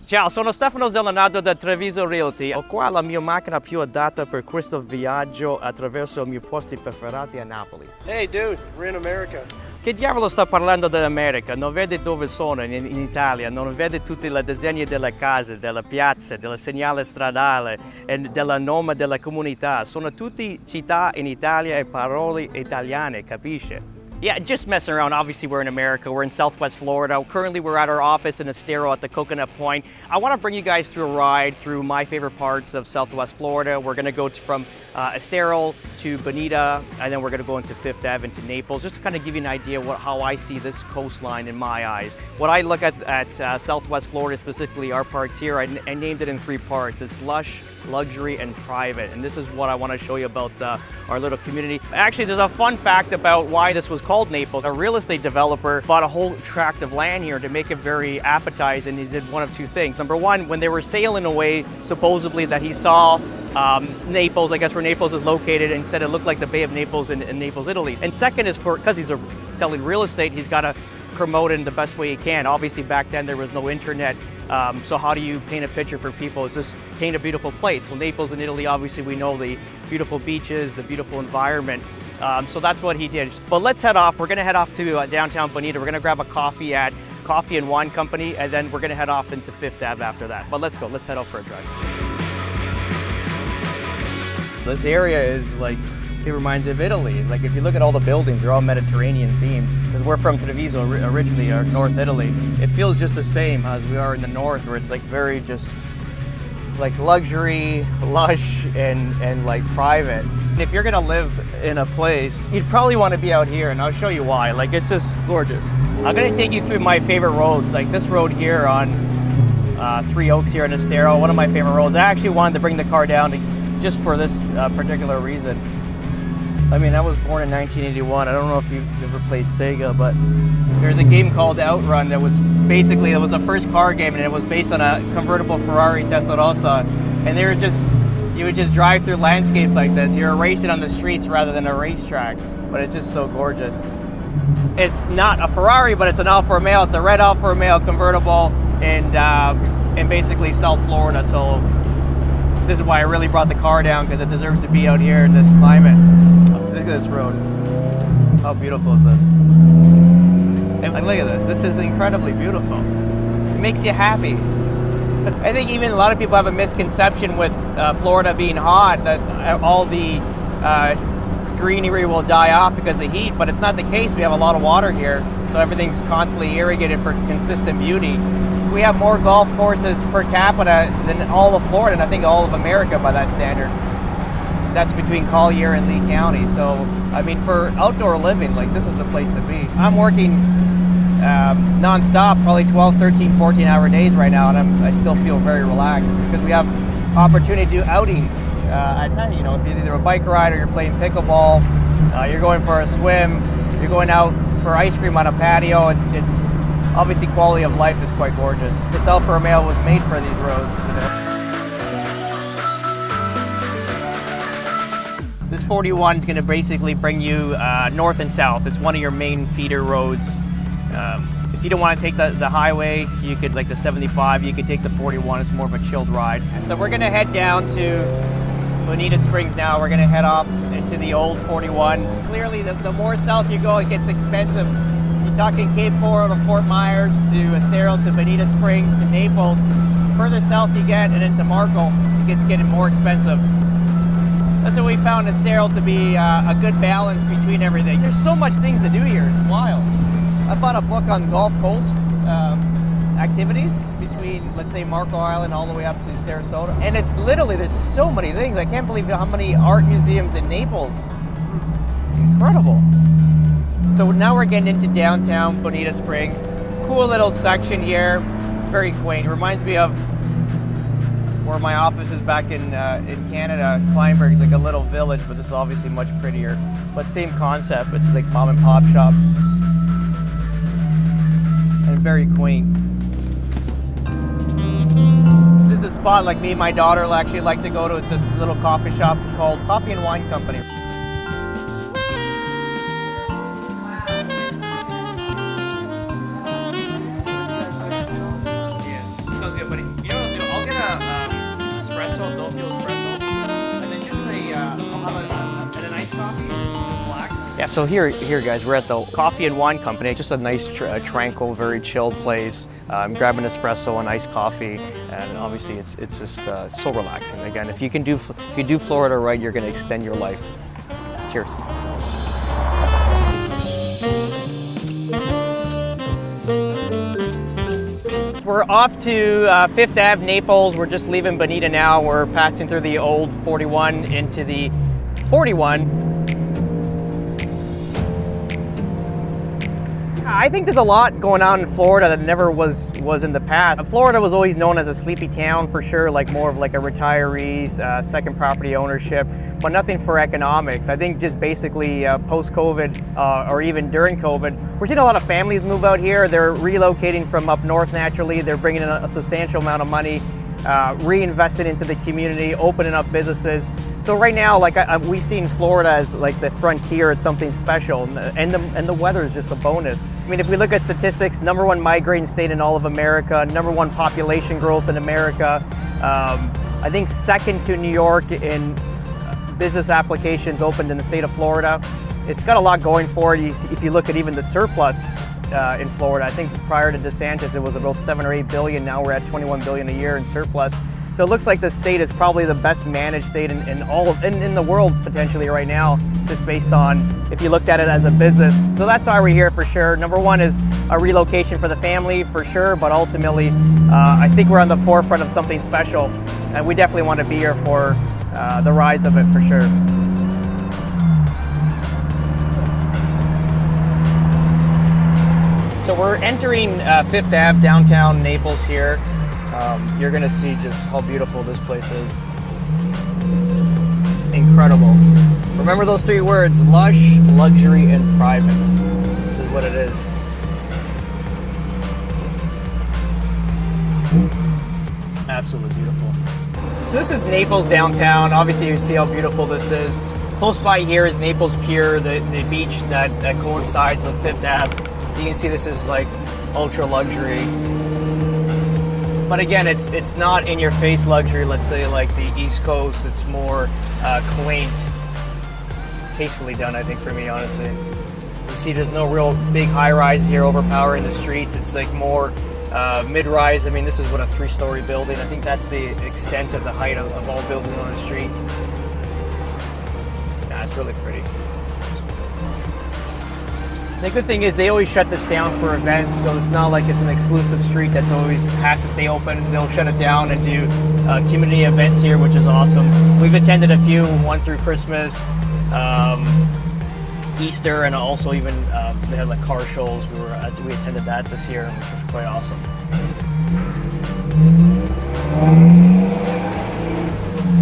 Ciao, sono Stefano Zellonato da Treviso Realty. Ho qua la mia macchina più adatta per questo viaggio attraverso i miei posti preferiti a Napoli. Hey dude, we're in America. Che diavolo sta parlando dell'America? Non vede dove sono in Italia, non vede tutti i disegni delle case, delle piazze, del segnale stradale e del nome della comunità. Sono tutte città in Italia e parole italiane, capisce? Yeah, just messing around. Obviously, we're in America. We're in Southwest Florida. Currently, we're at our office in Estero at the Coconut Point. I want to bring you guys through a ride through my favorite parts of Southwest Florida. We're going to go from Estero to Bonita, and then we're going to go into Fifth Ave into Naples, just to kind of give you an idea how I see this coastline in my eyes. What I look at Southwest Florida, specifically our parts here, I named it in 3 parts. It's lush, luxury, and private. And this is what I want to show you about our little community. Actually, there's a fun fact about why this was called Naples. A real estate developer bought a whole tract of land here to make it very appetizing. He did one of 2 things. Number one, when they were sailing away, supposedly that he saw Naples, I guess where Naples is located, and said it looked like the Bay of Naples in Naples, Italy. And second is because he's selling real estate, he's got to promote it in the best way he can. Obviously back then there was no internet, so how do you paint a picture for people? Is just paint a beautiful place. So Naples in Italy, obviously we know the beautiful beaches, the beautiful environment. So that's what he did. But let's head off. We're gonna head off to downtown Bonita. We're gonna grab a coffee at Coffee and Wine Company, and then we're gonna head off into Fifth Ave after that. But let's go, let's head out for a drive. This area is like, it reminds me of Italy. Like if you look at all the buildings, they're all Mediterranean themed. Because we're from Treviso originally, or North Italy. It feels just the same as we are in the north, where it's like very just like luxury, lush, and like private. And if you're gonna live in a place, you'd probably want to be out here, and I'll show you why. Like it's just gorgeous. I'm gonna take you through my favorite roads. Like this road here on 3 Oaks here in Estero, one of my favorite roads. I actually wanted to bring the car down just for this particular reason. I mean, I was born in 1981. I don't know if you've ever played Sega, but there's a game called Outrun that was basically, it was the first car game, and it was based on a convertible Ferrari Testarossa. And they were you would just drive through landscapes like this. You're racing on the streets rather than a racetrack, but it's just so gorgeous. It's not a Ferrari, but it's an Alfa Romeo. It's a red Alfa Romeo convertible in basically South Florida. So this is why I really brought the car down, because it deserves to be out here in this climate. Look at this road. How beautiful is this? And look at this. This is incredibly beautiful. It makes you happy. I think even a lot of people have a misconception with Florida being hot, that all the greenery will die off because of heat, but it's not the case. We have a lot of water here, so everything's constantly irrigated for consistent beauty. We have more golf courses per capita than all of Florida, and I think all of America by that standard. That's between Collier and Lee County. So, I mean, for outdoor living, like this is the place to be. I'm working non-stop, probably 12, 13, 14-hour days right now, and I still feel very relaxed because we have opportunity to do outings at night. You know, if you're either a bike ride or you're playing pickleball, you're going for a swim, you're going out for ice cream on a patio. It's obviously quality of life is quite gorgeous. This Alfa Romeo was made for these roads. You know? This 41 is going to basically bring you north and south. It's one of your main feeder roads. If you don't want to take the highway, you could, like the 75, you could take the 41. It's more of a chilled ride. So we're going to head down to Bonita Springs now. We're going to head off into the old 41. Clearly, the more south you go, it gets expensive. You're talking Cape Coral to Fort Myers to Estero to Bonita Springs to Naples. Further south you get and into Marco, it gets getting more expensive. That's what we found Estero to be a good balance between everything. There's so much things to do here, it's wild. I bought a book on Gulf Coast activities between, let's say, Marco Island all the way up to Sarasota. And it's literally, there's so many things. I can't believe how many art museums in Naples. It's incredible. So now we're getting into downtown Bonita Springs. Cool little section here, very quaint. It reminds me of where my office is back in Canada. Kleinburg is like a little village, but this is obviously much prettier. But same concept, it's like mom and pop shops. And very quaint. This is a spot like me and my daughter actually like to go to. It's this little coffee shop called Coffee and Wine Company. good, buddy. You know what I'll do? I'll get a espresso, don't do espresso, and then just I'll have an iced coffee, black. Yeah, so here guys, we're at the Coffee and Wine Company. Just a nice, tranquil, very chilled place. I'm grabbing espresso and iced coffee, and obviously it's just so relaxing. Again, if you do Florida right, you're going to extend your life. Cheers. We're off to Fifth Ave, Naples. We're just leaving Bonita now. We're passing through the old 41 into the 41. I think there's a lot going on in Florida that never was in the past. Florida was always known as a sleepy town for sure, like more of like a retirees, second property ownership, but nothing for economics. I think just basically post-COVID or even during COVID, we're seeing a lot of families move out here. They're relocating from up north naturally. They're bringing in a substantial amount of money, reinvesting into the community, opening up businesses. So right now, like we see Florida as like the frontier. It's something special, and the weather is just a bonus. I mean, if we look at statistics, #1 migrating state in all of America, #1 population growth in America. I think second to New York in business applications opened in the state of Florida. It's got a lot going for it. If you look at even the surplus in Florida, I think prior to DeSantis it was about 7 or 8 billion. Now we're at 21 billion a year in surplus. So it looks like the state is probably the best managed state in the world potentially right now, just based on if you looked at it as a business. So that's why we're here for sure. #1 is a relocation for the family for sure, but ultimately I think we're on the forefront of something special, and we definitely want to be here for the rise of it for sure. So we're entering Fifth Ave, downtown Naples here. You're gonna see just how beautiful this place is. Incredible. Remember those 3 words: lush, luxury, and private. This is what it is. Absolutely beautiful. So this is Naples downtown. Obviously you see how beautiful this is. Close by here is Naples Pier, the beach that coincides with Fifth Ave. You can see this is like ultra luxury. But again, it's not in your face luxury, let's say like the East Coast. It's more quaint, tastefully done, I think, for me, honestly. You see there's no real big high-rise here overpowering the streets. It's like more mid-rise. I mean, this is what, a 3-story building. I think that's the extent of the height of all buildings on the street. Yeah, it's really pretty. The good thing is they always shut this down for events, so it's not like it's an exclusive street that's always has to stay open. They'll shut it down and do community events here, which is awesome. We've attended a few, one through Christmas, Easter, and also even they had like car shows. We attended that this year, which was quite awesome.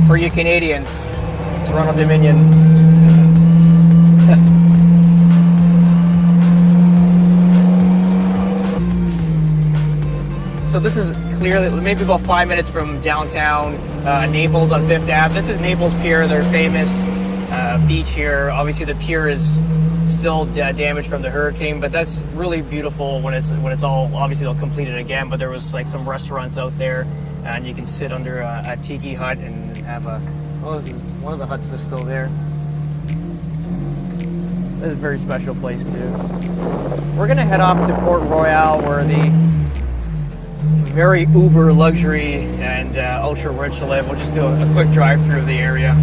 For you Canadians, Toronto Dominion. So this is clearly maybe about 5 minutes from downtown Naples on Fifth Ave. This is Naples Pier, their famous beach here. Obviously the pier is still damaged from the hurricane, but that's really beautiful when it's all, obviously they'll complete it again, but there was like some restaurants out there, and you can sit under a tiki hut and have one of the huts is still there. This is a very special place too. We're gonna head off to Port Royal, where the very uber luxury and ultra rich to live. We'll just do a quick drive through the area.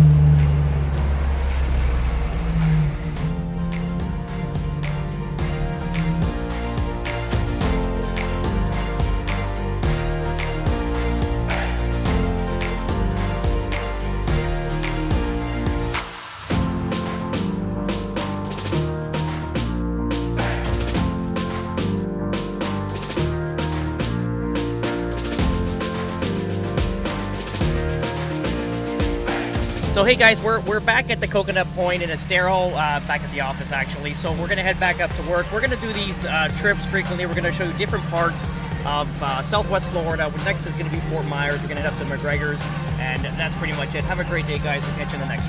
So hey guys, we're back at the Coconut Point in Estero, back at the office actually. So we're gonna head back up to work. We're gonna do these trips frequently. We're gonna show you different parts of Southwest Florida. Next is gonna be Fort Myers. We're gonna head up to McGregor's, and that's pretty much it. Have a great day, guys. We'll catch you in the next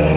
one.